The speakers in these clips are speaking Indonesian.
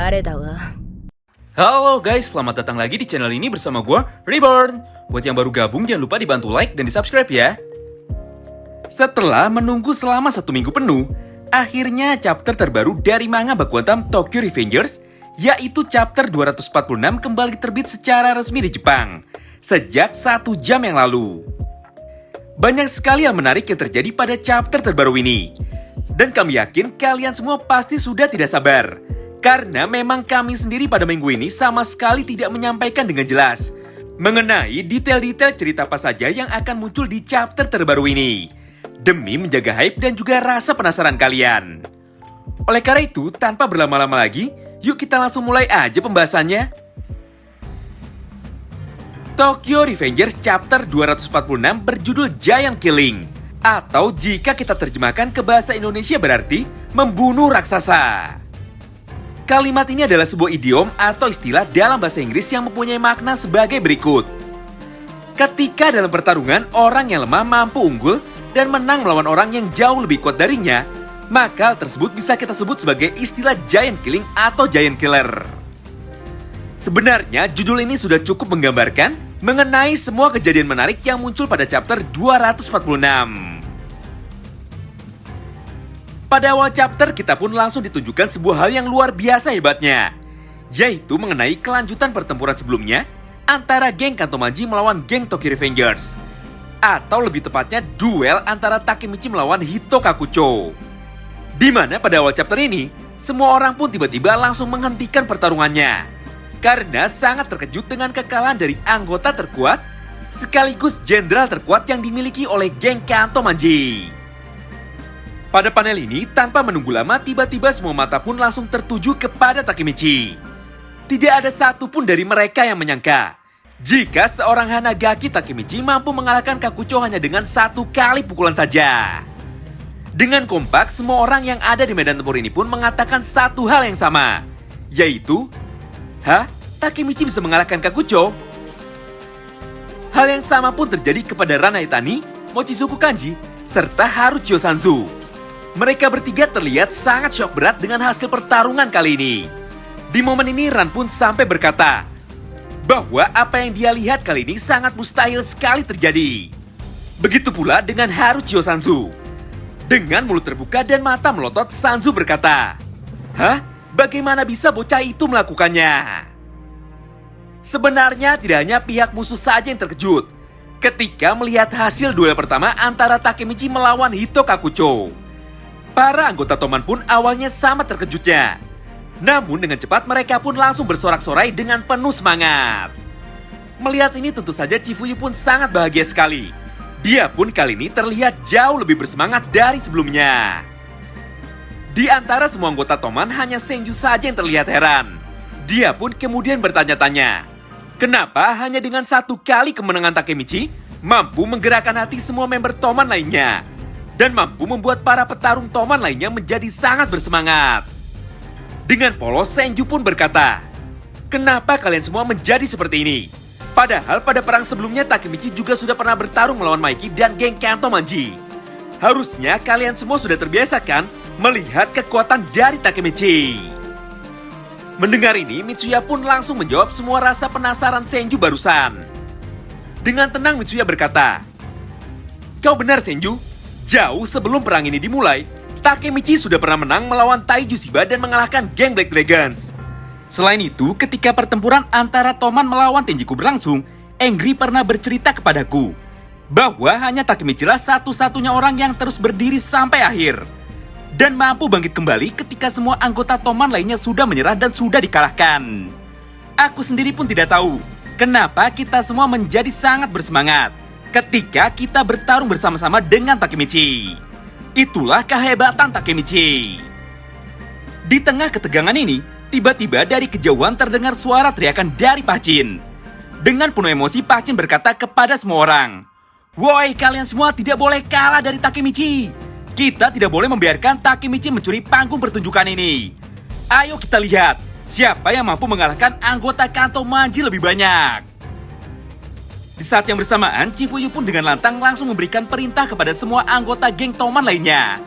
誰だわ。 Halo guys, selamat datang lagi di channel ini bersama gue, Reborn. Buat yang baru gabung, jangan lupa dibantu like dan di subscribe ya. Setelah menunggu selama 1 minggu penuh, akhirnya chapter terbaru dari manga Bakuatam Tokyo Revengers, yaitu chapter 246 kembali terbit secara resmi di Jepang, sejak 1 jam yang lalu. Banyak sekali hal menarik yang terjadi pada chapter terbaru ini. Dan kami yakin kalian semua pasti sudah tidak sabar. Karena memang kami sendiri pada minggu ini sama sekali tidak menyampaikan dengan jelas mengenai detail-detail cerita apa saja yang akan muncul di chapter terbaru ini, demi menjaga hype dan juga rasa penasaran kalian. Oleh karena itu, tanpa berlama-lama lagi, yuk kita langsung mulai aja pembahasannya. Tokyo Revengers chapter 246 berjudul Giant Killing, atau jika kita terjemahkan ke bahasa Indonesia berarti membunuh raksasa. Kalimat ini adalah sebuah idiom atau istilah dalam bahasa Inggris yang mempunyai makna sebagai berikut. Ketika dalam pertarungan orang yang lemah mampu unggul dan menang melawan orang yang jauh lebih kuat darinya, maka hal tersebut bisa kita sebut sebagai istilah giant killing atau giant killer. Sebenarnya judul ini sudah cukup menggambarkan mengenai semua kejadian menarik yang muncul pada chapter 246. Pada awal chapter, kita pun langsung ditunjukkan sebuah hal yang luar biasa hebatnya, yaitu mengenai kelanjutan pertempuran sebelumnya antara geng Kantomanji melawan geng Tokyo Revengers, atau lebih tepatnya duel antara Takemichi melawan Hito Kakucho. Di mana pada awal chapter ini, semua orang pun tiba-tiba langsung menghentikan pertarungannya, karena sangat terkejut dengan kekalahan dari anggota terkuat sekaligus jenderal terkuat yang dimiliki oleh geng Kantomanji. Pada panel ini, tanpa menunggu lama, tiba-tiba semua mata pun langsung tertuju kepada Takemichi. Tidak ada satupun dari mereka yang menyangka jika seorang Hanagaki Takemichi mampu mengalahkan Kakucho hanya dengan 1 kali pukulan saja. Dengan kompak, semua orang yang ada di medan tempur ini pun mengatakan satu hal yang sama, yaitu, "Hah? Takemichi bisa mengalahkan Kakucho?" Hal yang sama pun terjadi kepada Ran Aitani, Mochizuku Kanji, serta Haruchio Sanzu. Mereka bertiga terlihat sangat syok berat dengan hasil pertarungan kali ini. Di momen ini Ran pun sampai berkata bahwa apa yang dia lihat kali ini sangat mustahil sekali terjadi. Begitu pula dengan Haruchio Sanzu. Dengan mulut terbuka dan mata melotot, Sanzu berkata, "Hah? Bagaimana bisa bocah itu melakukannya?" Sebenarnya tidak hanya pihak musuh saja yang terkejut ketika melihat hasil duel pertama antara Takemichi melawan Hito Kakucho. Para anggota Toman pun awalnya sama terkejutnya. Namun dengan cepat mereka pun langsung bersorak-sorai dengan penuh semangat. Melihat ini tentu saja Chifuyu pun sangat bahagia sekali. Dia pun kali ini terlihat jauh lebih bersemangat dari sebelumnya. Di antara semua anggota Toman hanya Senju saja yang terlihat heran. Dia pun kemudian bertanya-tanya, kenapa hanya dengan 1 kali kemenangan Takemichi mampu menggerakkan hati semua member Toman lainnya dan mampu membuat para petarung Toman lainnya menjadi sangat bersemangat. Dengan polos, Senju pun berkata, "Kenapa kalian semua menjadi seperti ini? Padahal pada perang sebelumnya Takemichi juga sudah pernah bertarung melawan Maiki dan geng Kantomanji. Harusnya kalian semua sudah terbiasa kan melihat kekuatan dari Takemichi." Mendengar ini, Mitsuya pun langsung menjawab semua rasa penasaran Senju barusan. Dengan tenang Mitsuya berkata, "Kau benar Senju. Jauh sebelum perang ini dimulai, Takemichi sudah pernah menang melawan Taiju Shiba dan mengalahkan geng Black Dragons. Selain itu, ketika pertempuran antara Toman melawan Tenjiku berlangsung, Engri pernah bercerita kepadaku bahwa hanya Takemichi lah satu-satunya orang yang terus berdiri sampai akhir dan mampu bangkit kembali ketika semua anggota Toman lainnya sudah menyerah dan sudah dikalahkan. Aku sendiri pun tidak tahu kenapa kita semua menjadi sangat bersemangat ketika kita bertarung bersama-sama dengan Takemichi. Itulah kehebatan Takemichi." Di tengah ketegangan ini, tiba-tiba dari kejauhan terdengar suara teriakan dari Pachin. Dengan penuh emosi, Pachin berkata kepada semua orang, "Woi, kalian semua tidak boleh kalah dari Takemichi. Kita tidak boleh membiarkan Takemichi mencuri panggung pertunjukan ini. Ayo kita lihat siapa yang mampu mengalahkan anggota Kantomanji lebih banyak." Di saat yang bersamaan, Chifuyu pun dengan lantang langsung memberikan perintah kepada semua anggota geng Toman lainnya.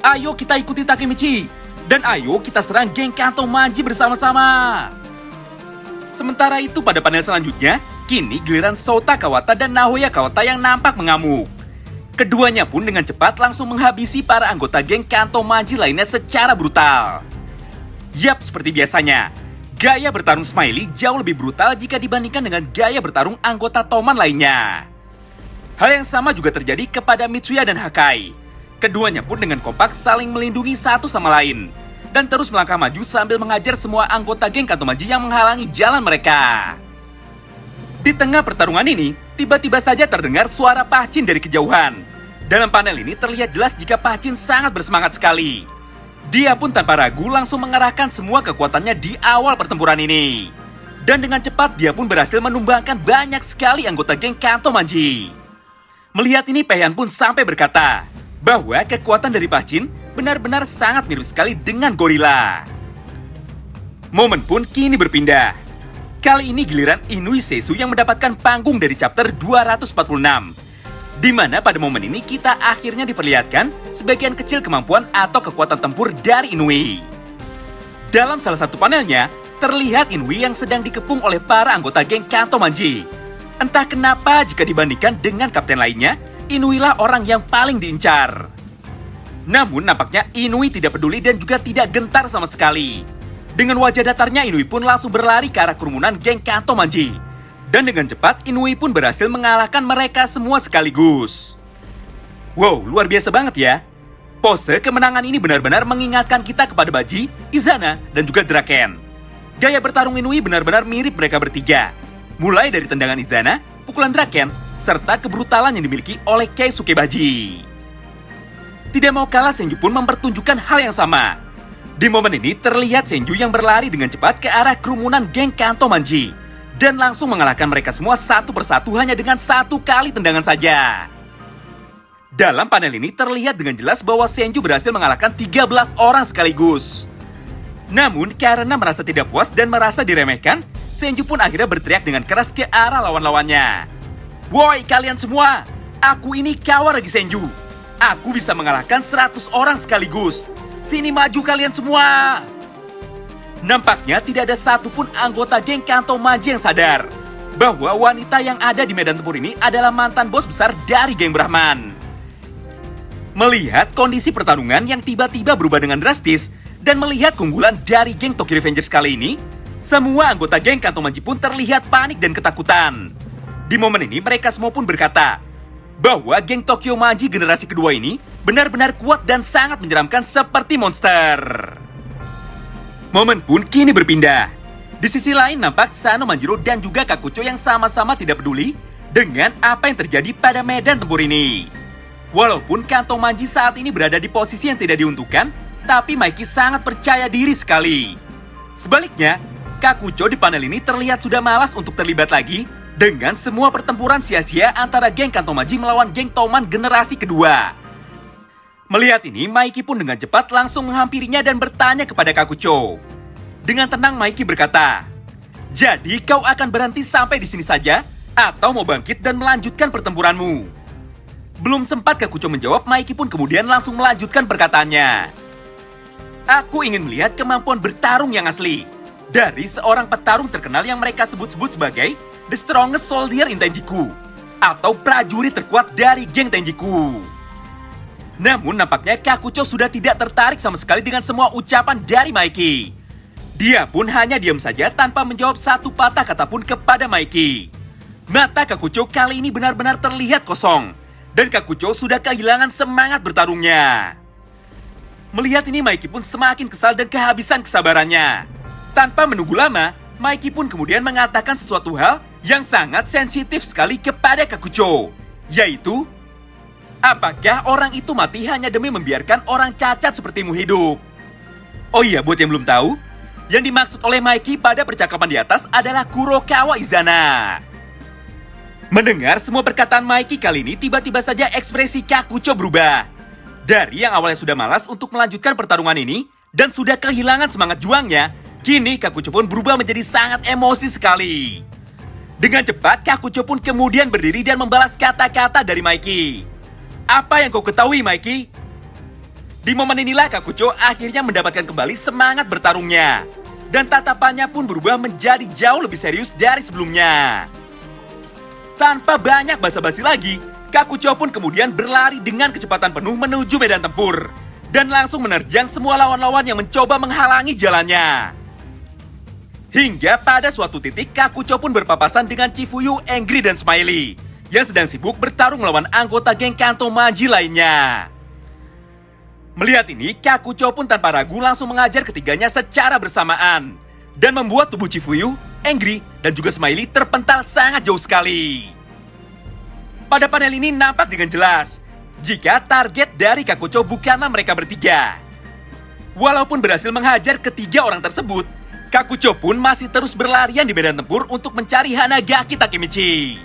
"Ayo kita ikuti Takemichi. Dan ayo kita serang geng Kanto Manji bersama-sama. Sementara itu pada panel selanjutnya, kini giliran Sota Kawata dan Nahoya Kawata yang nampak mengamuk. Keduanya pun dengan cepat langsung menghabisi para anggota geng Kanto Manji lainnya secara brutal. Yap, seperti biasanya, gaya bertarung Smiley jauh lebih brutal jika dibandingkan dengan gaya bertarung anggota Toman lainnya. Hal yang sama juga terjadi kepada Mitsuya dan Hakai. Keduanya pun dengan kompak saling melindungi satu sama lain dan terus melangkah maju sambil mengajar semua anggota geng Kanto Manji yang menghalangi jalan mereka. Di tengah pertarungan ini, tiba-tiba saja terdengar suara Pachin dari kejauhan. Dalam panel ini terlihat jelas jika Pachin sangat bersemangat sekali. Dia pun tanpa ragu langsung mengerahkan semua kekuatannya di awal pertempuran ini. Dan dengan cepat dia pun berhasil menumbangkan banyak sekali anggota geng Kanto Manji. Melihat ini Peihan pun sampai berkata bahwa kekuatan dari Pachin benar-benar sangat mirip sekali dengan gorila. Momen pun kini berpindah. Kali ini giliran Inui Seisu yang mendapatkan panggung dari chapter 246. Di mana pada momen ini kita akhirnya diperlihatkan sebagian kecil kemampuan atau kekuatan tempur dari Inui. Dalam salah satu panelnya, terlihat Inui yang sedang dikepung oleh para anggota geng Kanto Manji. Entah kenapa jika dibandingkan dengan kapten lainnya, Inui lah orang yang paling diincar. Namun nampaknya Inui tidak peduli dan juga tidak gentar sama sekali. Dengan wajah datarnya Inui pun langsung berlari ke arah kerumunan geng Kanto Manji. Dan dengan cepat Inui pun berhasil mengalahkan mereka semua sekaligus. Wow, luar biasa banget ya. Pose kemenangan ini benar-benar mengingatkan kita kepada Baji, Izana, dan juga Draken. Gaya bertarung Inui benar-benar mirip mereka bertiga. Mulai dari tendangan Izana, pukulan Draken, serta kebrutalan yang dimiliki oleh Keisuke Baji. Tidak mau kalah, Senju pun mempertunjukkan hal yang sama. Di momen ini terlihat Senju yang berlari dengan cepat ke arah kerumunan geng Kanto Manji dan langsung mengalahkan mereka semua satu persatu hanya dengan satu kali tendangan saja. Dalam panel ini terlihat dengan jelas bahwa Senju berhasil mengalahkan 13 orang sekaligus. Namun karena merasa tidak puas dan merasa diremehkan, Senju pun akhirnya berteriak dengan keras ke arah lawan-lawannya. Woi kalian semua, aku ini Kawaragi Senju. Aku bisa mengalahkan 100 orang sekaligus. Sini maju kalian semua. Nampaknya tidak ada satupun anggota geng Kanto Manji yang sadar bahwa wanita yang ada di medan tempur ini adalah mantan bos besar dari geng Brahman. Melihat kondisi pertarungan yang tiba-tiba berubah dengan drastis dan melihat keunggulan dari geng Tokyo Revengers kali ini, semua anggota geng Kanto Manji pun terlihat panik dan ketakutan. Di momen ini mereka semua pun berkata bahwa geng Tokyo Manji generasi kedua ini benar-benar kuat dan sangat menyeramkan seperti monster. Momen pun kini berpindah. Di sisi lain nampak Sano Manjiro dan juga Kakucho yang sama-sama tidak peduli dengan apa yang terjadi pada medan tempur ini. Walaupun Kanto Manji saat ini berada di posisi yang tidak diuntukkan, tapi Maiki sangat percaya diri sekali. Sebaliknya, Kakucho di panel ini terlihat sudah malas untuk terlibat lagi dengan semua pertempuran sia-sia antara geng Kanto Manji melawan geng Toman generasi kedua. Melihat ini, Maiki pun dengan cepat langsung menghampirinya dan bertanya kepada Kakucho. Dengan tenang Maiki berkata, "Jadi kau akan berhenti sampai di sini saja atau mau bangkit dan melanjutkan pertempuranmu?" Belum sempat Kakucho menjawab, Maiki pun kemudian langsung melanjutkan perkataannya. "Aku ingin melihat kemampuan bertarung yang asli dari seorang petarung terkenal yang mereka sebut-sebut sebagai The Strongest Soldier in Tenjiku, atau prajurit terkuat dari geng Tenjiku." Namun nampaknya Kakucho sudah tidak tertarik sama sekali dengan semua ucapan dari Maiki. Dia pun hanya diam saja tanpa menjawab satu patah kata pun kepada Maiki. Mata Kakucho kali ini benar-benar terlihat kosong, dan Kakucho sudah kehilangan semangat bertarungnya. Melihat ini Maiki pun semakin kesal dan kehabisan kesabarannya. Tanpa menunggu lama, Maiki pun kemudian mengatakan sesuatu hal yang sangat sensitif sekali kepada Kakucho, yaitu, apakah orang itu mati hanya demi membiarkan orang cacat sepertimu hidup? Oh iya, buat yang belum tahu, yang dimaksud oleh Maiki pada percakapan di atas adalah Kurokawa Izana. Mendengar semua perkataan Maiki kali ini, tiba-tiba saja ekspresi Kakucho berubah. Dari yang awalnya sudah malas untuk melanjutkan pertarungan ini dan sudah kehilangan semangat juangnya, kini Kakucho pun berubah menjadi sangat emosi sekali. Dengan cepat, Kakucho pun kemudian berdiri dan membalas kata-kata dari Maiki. "Apa yang kau ketahui, Maiki?" Di momen inilah Kakucho akhirnya mendapatkan kembali semangat bertarungnya. Dan tatapannya pun berubah menjadi jauh lebih serius dari sebelumnya. Tanpa banyak basa-basi lagi, Kakucho pun kemudian berlari dengan kecepatan penuh menuju medan tempur. Dan langsung menerjang semua lawan-lawan yang mencoba menghalangi jalannya. Hingga pada suatu titik Kakucho pun berpapasan dengan Chifuyu, Angry, dan Smiley yang sedang sibuk bertarung melawan anggota geng Kanto Maji lainnya. Melihat ini, Kakucho pun tanpa ragu langsung mengajar ketiganya secara bersamaan dan membuat tubuh Chifuyu, Angry, dan juga Smiley terpental sangat jauh sekali. Pada panel ini nampak dengan jelas jika target dari Kakucho bukanlah mereka bertiga. Walaupun berhasil menghajar ketiga orang tersebut, Kakucho pun masih terus berlarian di medan tempur untuk mencari Hanagaki Takemichi.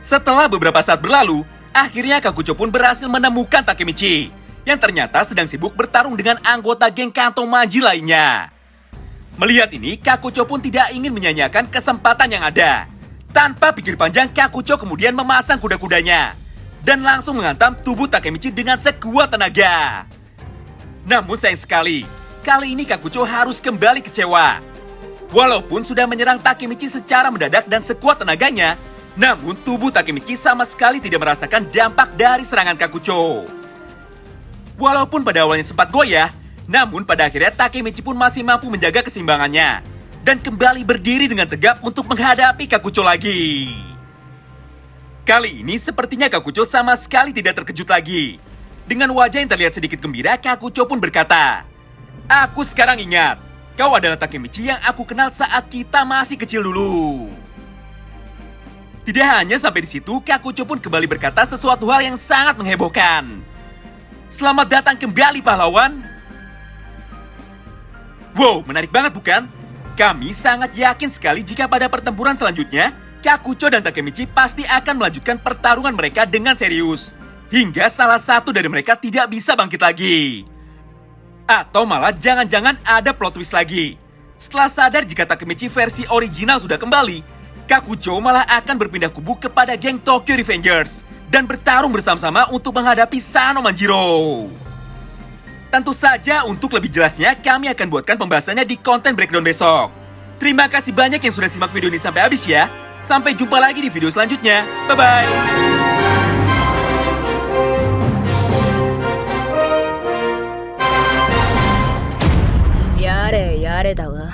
Setelah beberapa saat berlalu, akhirnya Kakucho pun berhasil menemukan Takemichi yang ternyata sedang sibuk bertarung dengan anggota geng Kanto Maji lainnya. Melihat ini, Kakucho pun tidak ingin menyanyiakan kesempatan yang ada. Tanpa pikir panjang, Kakucho kemudian memasang kuda-kudanya dan langsung menghantam tubuh Takemichi dengan sekuat tenaga. Namun sayang sekali, kali ini Kakucho harus kembali kecewa. Walaupun sudah menyerang Takemichi secara mendadak dan sekuat tenaganya, namun tubuh Takemichi sama sekali tidak merasakan dampak dari serangan Kakucho. Walaupun pada awalnya sempat goyah, namun pada akhirnya Takemichi pun masih mampu menjaga keseimbangannya dan kembali berdiri dengan tegap untuk menghadapi Kakucho lagi. Kali ini sepertinya Kakucho sama sekali tidak terkejut lagi. Dengan wajah yang terlihat sedikit gembira, Kakucho pun berkata, "Aku sekarang ingat, kau adalah Takemichi yang aku kenal saat kita masih kecil dulu." Tidak hanya sampai di situ, Kakucho pun kembali berkata sesuatu hal yang sangat menghebohkan. "Selamat datang kembali pahlawan." Wow, menarik banget bukan? Kami sangat yakin sekali jika pada pertempuran selanjutnya, Kakucho dan Takemichi pasti akan melanjutkan pertarungan mereka dengan serius. Hingga salah satu dari mereka tidak bisa bangkit lagi. Atau malah jangan-jangan ada plot twist lagi. Setelah sadar jika Takemichi versi original sudah kembali, Kakucho malah akan berpindah kubu kepada geng Tokyo Revengers dan bertarung bersama-sama untuk menghadapi Sano Manjiro. Tentu saja untuk lebih jelasnya kami akan buatkan pembahasannya di konten breakdown besok. Terima kasih banyak yang sudah simak video ini sampai habis ya. Sampai jumpa lagi di video selanjutnya. Bye-bye. やれやれだわ。